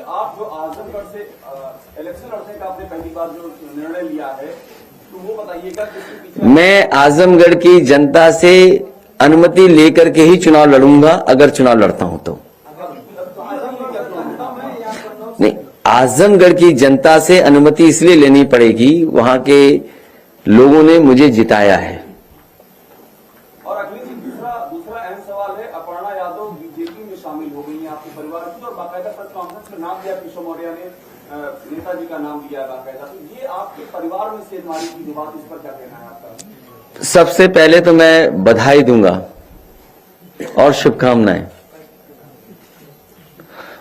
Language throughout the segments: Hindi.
आप जो आजमगढ़ से इलेक्शन लड़ने का आपने पहली बार जो निर्णय लिया है, तो वो बताइएगा किसके पीछे? मैं आजमगढ़ की जनता से अनुमति लेकर के ही चुनाव लड़ूंगा, अगर चुनाव लड़ता हूं तो। नहीं, आजमगढ़ की जनता से अनुमति इसलिए लेनी पड़ेगी, वहां के लोगों ने मुझे जिताया है। और अगली दूसरा अहम सवाल है, अपर्णा यादव बीजेपी में शामिल हो गई है आपके परिवार की, और बाकायदा प्रेस कॉन्फ्रेंस में नाम दिया, किशोर मौर्य ने नेताजी का नाम दिया बाकायदा, तो ये आपके परिवार में सेधमारी की बात, इस पर क्या कहना है आपका? सबसे पहले तो मैं बधाई दूंगा और शुभकामनाएं,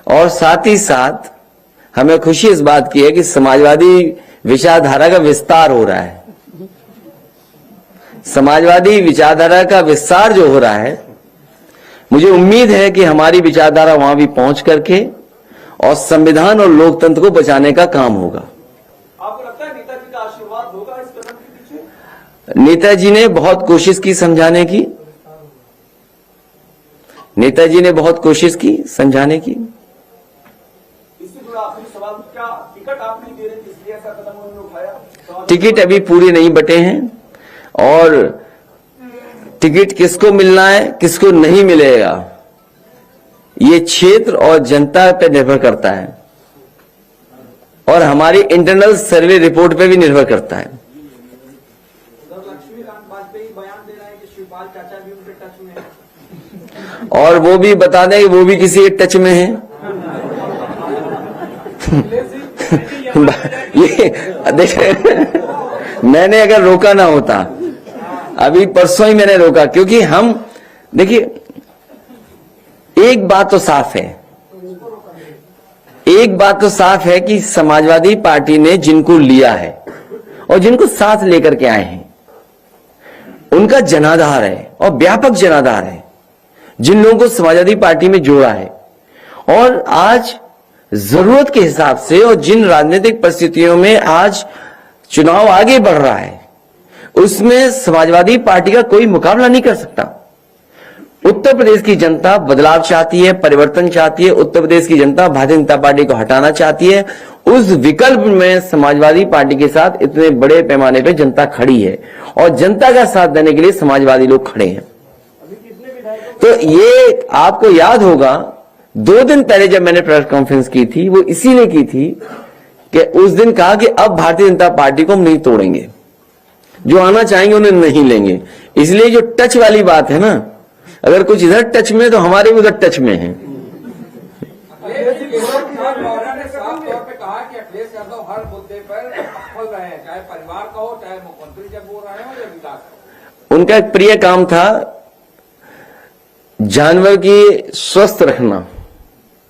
और साथ ही साथ हमें खुशी इस बात की है कि समाजवादी विचारधारा का विस्तार हो रहा है। समाजवादी विचारधारा का विस्तार जो हो रहा है, मुझे उम्मीद है कि हमारी विचारधारा वहां भी पहुंच करके और संविधान और लोकतंत्र को बचाने का काम होगा। आपको लगता है नेताजी का आशीर्वाद होगा इस कदम के पीछे? नेताजी ने बहुत कोशिश की समझाने की, नेताजी ने बहुत कोशिश की समझाने की। इससे जुड़ा आखिरी सवाल, क्या टिकट आप नहीं दे रहे थे इसलिए ऐसा कदम उन्होंने उठाया? टिकट अभी पूरे नहीं बटे हैं, और टिकट किसको मिलना है किसको नहीं मिलेगा ये क्षेत्र और जनता पर निर्भर करता है, और हमारी इंटरनल सर्वे रिपोर्ट पे भी निर्भर करता है। लक्ष्मीकांत वाजपेयी बयान दे रहे हैं कि शिवपाल चाचा भी उनके टच में है, और वो भी बता दें कि वो भी किसी के टच में है। ये देखिए, मैंने अगर रोका ना होता, अभी परसों ही मैंने रोका, क्योंकि हम देखिए, एक बात तो साफ है, एक बात तो साफ है कि समाजवादी पार्टी ने जिनको लिया है और जिनको साथ लेकर के आए हैं, उनका जनाधार है और व्यापक जनाधार है, जिन लोगों को समाजवादी पार्टी में जोड़ा है। और आज जरूरत के हिसाब से और जिन राजनीतिक परिस्थितियों में आज चुनाव आगे बढ़ रहा है, उसमें समाजवादी पार्टी का कोई मुकाबला नहीं कर सकता। उत्तर प्रदेश की जनता बदलाव चाहती है, परिवर्तन चाहती है। उत्तर प्रदेश की जनता भारतीय जनता पार्टी को हटाना चाहती है। उस विकल्प में समाजवादी पार्टी के साथ इतने बड़े पैमाने पे जनता खड़ी है, और जनता का साथ देने के लिए समाजवादी लोग खड़े हैं। तो ये आपको याद होगा, 2 दिन पहले जब मैंने प्रेस कॉन्फ्रेंस की थी, वो इसीलिए की थी कि उस दिन कहा कि अब भारतीय जनता पार्टी को हम नहीं तोड़ेंगे, जो आना चाहेंगे उन्हें नहीं लेंगे। इसलिए जो टच वाली बात है ना, अगर कुछ इधर टच में तो हमारे भी उधर टच में है। कहा कि अखिलेश यादव हर मुद्दे पर सफल रहे हैं, चाहे परिवार का हो, चाहे मुख्यमंत्री जब बोल रहे हो या विकास का। उनका एक प्रिय काम था जानवर की स्वस्थ रखना।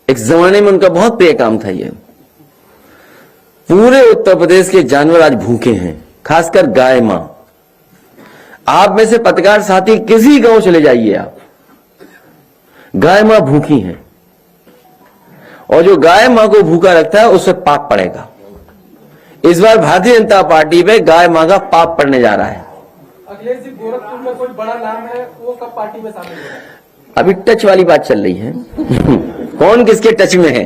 एक जमाने में उनका बहुत प्रिय काम था ये। पूरे उत्तर प्रदेश के जानवर आज भूखे हैं, खासकर गाय मां। आप में से पत्रकार साथी किसी गांव चले जाइए, आप गाय मां भूखी हैं, और जो गाय मां को भूखा रखता है उससे पाप पड़ेगा। इस बार भारतीय जनता पार्टी पे गाय मां का पाप पड़ने जा रहा है। अखिलेश जी, गोरखपुर में कोई बड़ा नाम है, वो कब पार्टी में शामिल होगा? अभी टच वाली बात चल रही है। कौन किसके टच में है?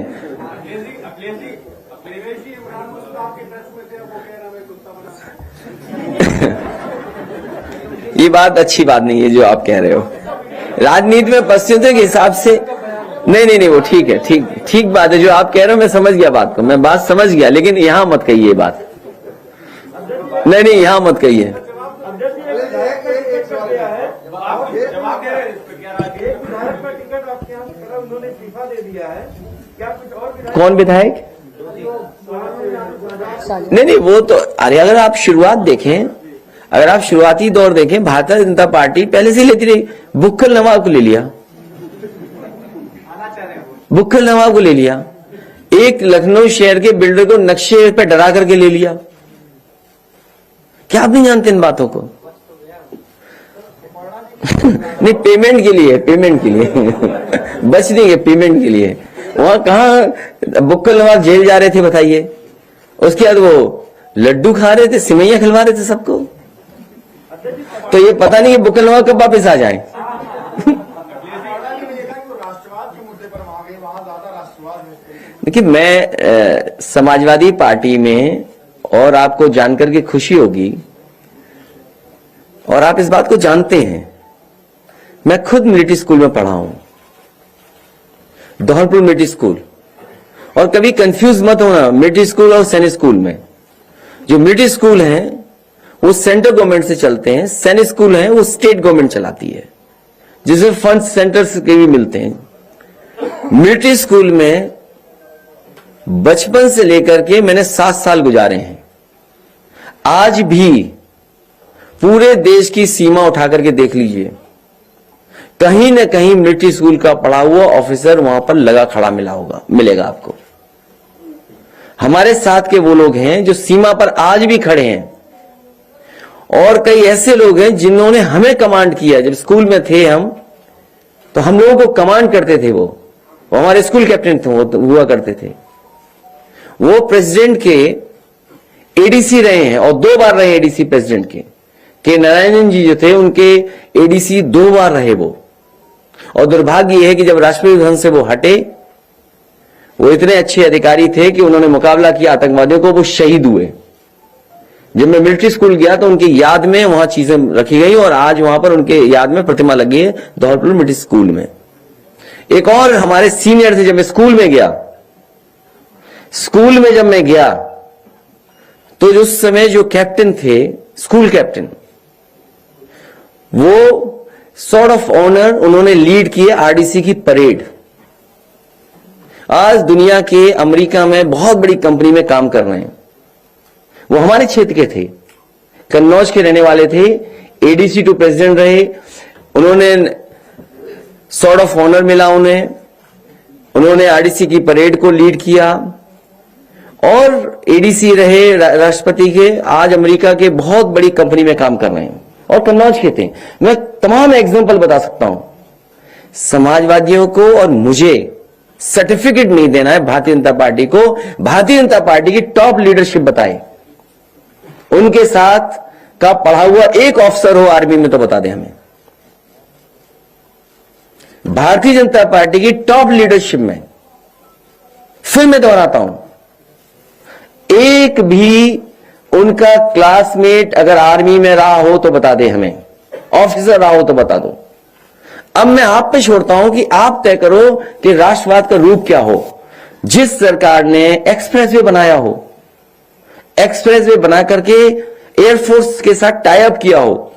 ये बात अच्छी बात नहीं है जो आप कह रहे हो। राजनीति में परिस्थितियों के हिसाब से नहीं, वो ठीक है, ठीक बात है जो आप कह रहे हो। मैं समझ गया बात को, मैं बात समझ गया, लेकिन यहां मत कहिए बात। नहीं, यहां मत कहिए। कौन विधायक? नहीं, वो तो अरे अगर आप शुरुआत देखें, अगर आप शुरुआती दौर देखें, भारतीय जनता पार्टी पहले से लेती रही। बुक्खल नवाब को ले लिया, बुक्खल नवाब को ले लिया। एक लखनऊ शहर के बिल्डर को नक्शे पे डरा करके ले लिया। क्या आप नहीं जानते इन बातों को? नहीं, पेमेंट के लिए बच नहीं है, पेमेंट के लिए। वहां कहा बुक्खल नवाब जेल जा रहे थे बताइए? उसके बाद वो लड्डू खा रहे थे, सिमैया खिलवा रहे थे सबको। तो ये पता नहीं कि बुक्खल नवाब कब वापस आ जाए। मुद्दे पर वहां गए, वहां ज्यादा राष्ट्रवाद है। देखिए, मैं समाजवादी पार्टी में, और आपको जानकर के खुशी होगी और आप इस बात को जानते हैं, मैं खुद मिलिट्री स्कूल में पढ़ा हूं, धौलपुर मिलिट्री स्कूल। और कभी कंफ्यूज मत होना मिलिट्री स्कूल और सैनिक स्कूल में। जो मिलिट्री स्कूल हैं वो सेंट्रल गवर्नमेंट से चलते हैं, सैनिक स्कूल हैं वो स्टेट गवर्नमेंट चलाती है, जिसमें फंड सेंटर के भी मिलते हैं। मिलिट्री स्कूल में बचपन से लेकर के मैंने 7 साल गुजारे हैं। आज भी पूरे देश की सीमा उठा करके देख लीजिए, कहीं न कहीं मिलिट्री स्कूल का पढ़ा हुआ ऑफिसर वहां पर लगा खड़ा मिलेगा आपको। हमारे साथ के वो लोग हैं जो सीमा पर आज भी खड़े हैं, और कई ऐसे लोग हैं जिन्होंने हमें कमांड किया। जब स्कूल में थे हम, तो हम लोगों को कमांड करते थे। वो हमारे स्कूल कैप्टन थे, हुआ करते थे। वो प्रेसिडेंट के एडीसी रहे हैं, और 2 बार रहे एडीसी प्रेसिडेंट के नारायणन जी जो थे उनके एडीसी 2 बार रहे वो। और दुर्भाग्य यह है कि जब राष्ट्रपति भवन से वो हटे, वो इतने अच्छे अधिकारी थे कि उन्होंने मुकाबला किया आतंकवादियों को, वो शहीद हुए। जब मैं मिलिट्री स्कूल गया तो उनकी याद में वहां चीजें रखी गई, और आज वहां पर उनके याद में प्रतिमा लगी है धौलपुर मिलिट्री स्कूल में। एक और हमारे सीनियर थे, जब मैं स्कूल में गया तो उस समय जो कैप्टन थे, स्कूल कैप्टन, वो सॉर्ड ऑफ ऑनर उन्होंने लीड किए आरडीसी की परेड। आज दुनिया के अमेरिका में बहुत बड़ी कंपनी में काम कर रहे हैं। वो हमारे क्षेत्र के थे, कन्नौज के रहने वाले थे, एडीसी टू प्रेसिडेंट रहे। उन्होंने सॉर्ड ऑफ ऑनर मिला उन्होंने आरडीसी की परेड को लीड किया, और एडीसी रहे राष्ट्रपति के। आज अमेरिका के बहुत बड़ी कंपनी में काम कर रहे हैं, और कन्नौज के थे। मैं तमाम एग्जांपल बता सकता हूं। समाजवादियों को और मुझे सर्टिफिकेट नहीं देना है भारतीय जनता पार्टी को। भारतीय जनता पार्टी की टॉप लीडरशिप बताए, उनके साथ का पढ़ा हुआ एक ऑफिसर हो आर्मी में तो बता दे हमें। भारतीय जनता पार्टी की टॉप लीडरशिप में, फिर मैं दोहराता हूं, एक भी उनका क्लासमेट अगर आर्मी में रहा हो तो बता दे हमें, ऑफिसर रहा हो तो बता दो। अब मैं आप पे छोड़ता हूं कि आप तय करो कि राष्ट्रवाद का रूप क्या हो। जिस सरकार ने एक्सप्रेसवे बनाया हो, एक्सप्रेसवे बना करके एयरफोर्स के साथ टाई अप किया हो,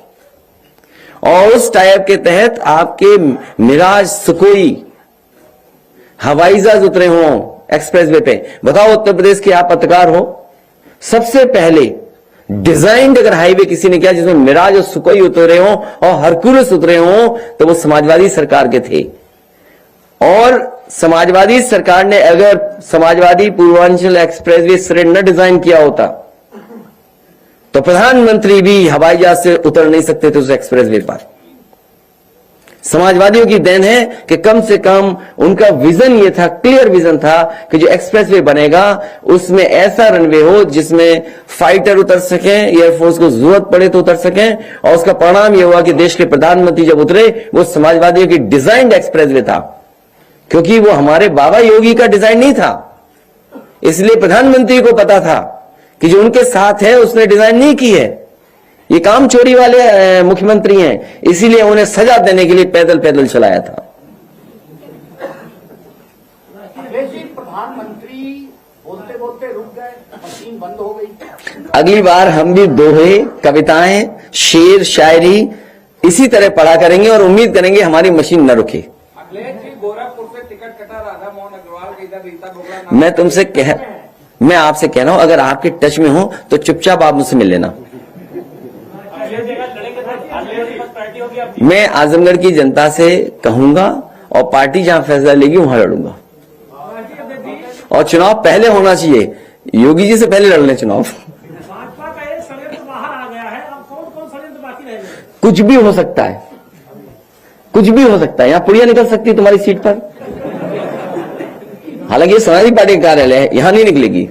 और उस टाई अप के तहत आपके मिराज, सुकोई हवाई जहाज उतरे हों एक्सप्रेसवे पे। बताओ, उत्तर प्रदेश के आप पत्रकार हो, सबसे पहले डिजाइन्ड अगर हाईवे किसी ने किया जिसमें मिराज और सुकोई उतरे हों और हरकुलस उतरे हों, तो वो समाजवादी सरकार के थे। और समाजवादी सरकार ने अगर समाजवादी पूर्वांचल एक्सप्रेसवे सिरे न डिजाइन किया होता तो प्रधानमंत्री भी हवाई जहाज से उतर नहीं सकते थे उस एक्सप्रेसवे पर। समाजवादियों की देन है कि कम से कम उनका विजन ये था, क्लियर विजन था कि जो एक्सप्रेसवे बनेगा उसमें ऐसा रनवे हो जिसमें फाइटर उतर सकें, एयरफोर्स को जरूरत पड़े तो उतर सकें। और उसका परिणाम यह हुआ कि देश के प्रधानमंत्री जब उतरे, वो समाजवादियों की डिजाइन्ड एक्सप्रेसवे था, क्योंकि वो हमारे बाबा योगी का डिजाइन नहीं था। इसलिए प्रधानमंत्री को पता था कि जो उनके साथ है उसने डिजाइन नहीं की है, ये काम चोरी वाले मुख्यमंत्री हैं, इसीलिए उन्हें सजा देने के लिए पैदल पैदल चलाया था। प्रधानमंत्री बोलते बोलते रुक गए, मशीन बंद हो गई। अगली बार हम भी दोहे, कविताएं, शेर, शायरी इसी तरह पढ़ा करेंगे और उम्मीद करेंगे हमारी मशीन न रुके। गोरखपुर से टिकट कटा, राधा मोहन अग्रवाल का इधर रीता बोगला। मैं आपसे कह रहा हूं, अगर आपके टच में हो तो चुपचाप आप मुझसे मिल लेना। मैं आजमगढ़ की जनता से कहूंगा, और पार्टी जहां फैसला लेगी वहां लड़ूंगा। और चुनाव पहले होना चाहिए, योगी जी से पहले लड़ लें चुनाव। भाजपा का एक षड्यंत्र बाहर आ गया है, अब कौन षड्यंत्र बाकी रह गए? कुछ भी हो सकता है, कुछ भी हो सकता है। यहां पुड़िया निकल सकती है तुम्हारी सीट पर, हालांकि ये समाजवादी पार्टी का कार्यालय है, यहां नहीं निकलेगी।